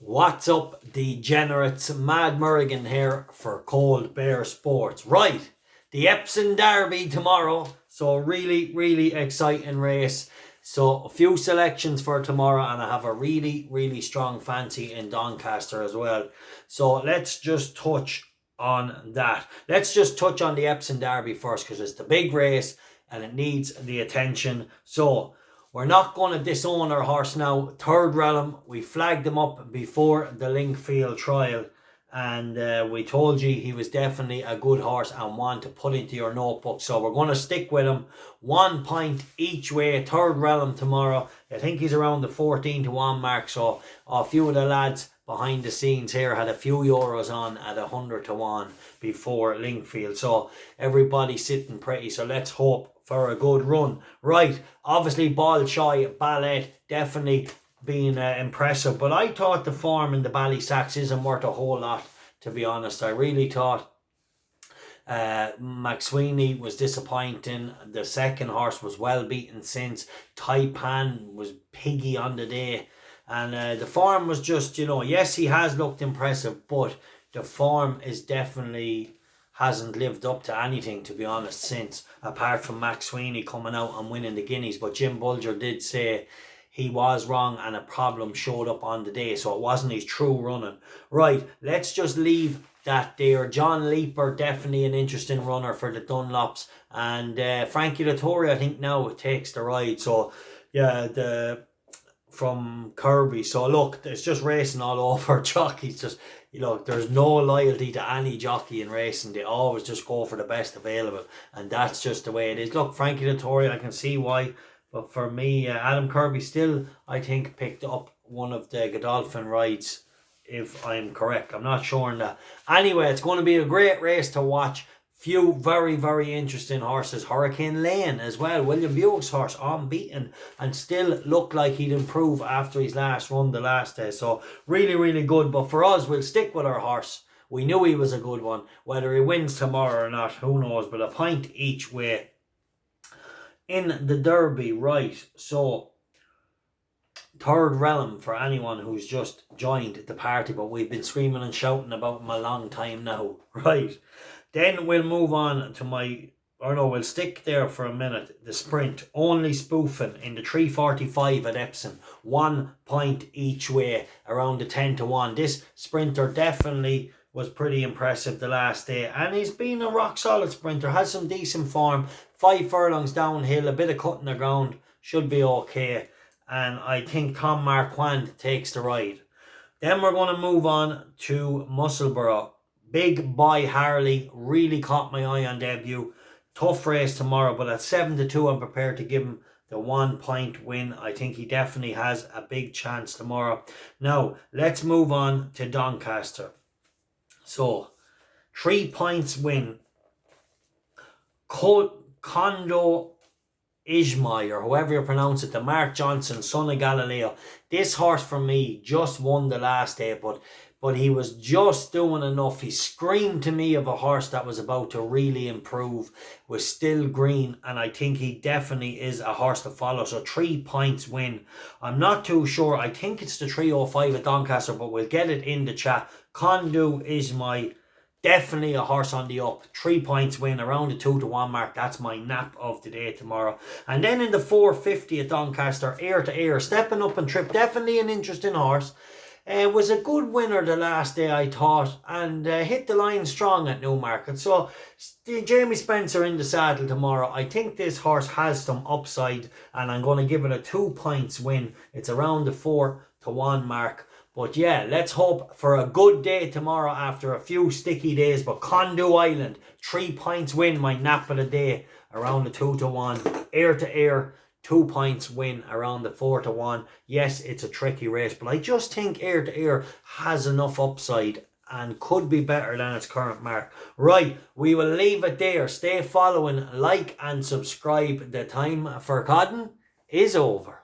What's up, degenerates? Mad Merrigan here for Cold Bear Sports. Right, the Epsom Derby tomorrow. So really exciting race. So a few selections for tomorrow, and I have a really strong fancy in Doncaster as well. So let's just touch on that. Let's just touch on the Epsom Derby first, because it's the big race and it needs the attention. So we're not going to disown our horse now. 𝗪𝗏, we flagged him up before the Linkfield trial, and we told you he was definitely a good horse and one to put into your notebook. So we're going to stick with him. 1 point each way. 𝗪𝗏 tomorrow. I think he's around the 14-1 mark. So a few of the lads behind the scenes here had a few euros on at 100-1 before Linkfield. So everybody's sitting pretty. So let's hope for a good run. Right, obviously 𝗵𝗿𝗁 𝗨𝗏 definitely been impressive, but I thought the form in the Ballysacks isn't worth a whole lot, to be honest. I really thought McSweeney was disappointing. The second horse was well beaten since. 𝗨𝗏 was piggy on the day, and the form was just, you know, yes, he has looked impressive, but the form is definitely hasn't lived up to anything, to be honest, since, apart from McSweeney coming out and winning the Guineas. But Jim Bulger did say he was wrong and a problem showed up on the day, so it wasn't his true running. Right, let's just leave that there. John Leaper, definitely an interesting runner for the Dunlops, and Frankie Dettori, I think now takes the ride. So yeah, from Kirby. So look, it's just racing all over. Jockeys just, you know, there's no loyalty to any jockey in racing. They always just go for the best available, and that's just the way it is. Look, Frankie Dettori, I can see why, but for me, Adam Kirby still, I think, picked up one of the Godolphin rides, if I'm correct. I'm not sure on that. Anyway, it's going to be a great race to watch. Few very interesting horses. Hurricane Lane as well. William Buick's horse, unbeaten, and still looked like he'd improve after his last run the last day. So really good. But for us, we'll stick with our horse. We knew he was a good one. Whether he wins tomorrow or not, who knows. But a point each way in the Derby. Right, so 𝗪𝗏 for anyone who's just joined the party, but we've been screaming and shouting about him a long time now. Right, then we'll move on to we'll stick there for a minute. The sprint, only spoofing in the 3:45 at Epsom. 1 point each way, around the 10-1. This sprinter definitely was pretty impressive the last day, and he's been a rock solid sprinter. Has some decent form. 5 furlongs downhill, a bit of cutting the ground, should be okay. And I think Tom Marquand takes the ride. Then we're going to move on to Musselburgh. Big Boy Harley really caught my eye on debut. Tough race tomorrow, but at 7-2, I'm prepared to give him the 1 point win. I think he definitely has a big chance tomorrow. Now, let's move on to Doncaster. So, 3 points win. 𝗏𝗏𝗏𝗏, or however you pronounce it, the Mark Johnson, son of Galileo. This horse for me just won the last day, but he was just doing enough. He screamed to me of a horse that was about to really improve, was still green, and I think he definitely is a horse to follow. So 3 points win. I'm not too sure. I think it's the 3:05 at Doncaster, but we'll get it in the chat. 𝗏𝗏𝗏𝗏, definitely a horse on the up. 3 points win, around the 2-1 mark. That's my nap of the day tomorrow. And then in the 4:50 at Doncaster, 𝗏𝗏𝗏𝗏, stepping up and trip. Definitely an interesting horse. Was a good winner the last day, I thought, and hit the line strong at Newmarket. So Jamie Spencer in the saddle tomorrow. I think this horse has some upside, and I'm going to give it a 2 points win. It's around the 4-1 mark. But yeah, let's hope for a good day tomorrow after a few sticky days. But Condou Island, 3 points win, my nap of the day, around the 2-1. 𝗏𝗏𝗏𝗏, 2 points win, around the 4-1. Yes, it's a tricky race, but I just think 𝗏𝗏𝗏𝗏 has enough upside and could be better than its current mark. Right, we will leave it there. Stay following, like and subscribe. The time for codding is over.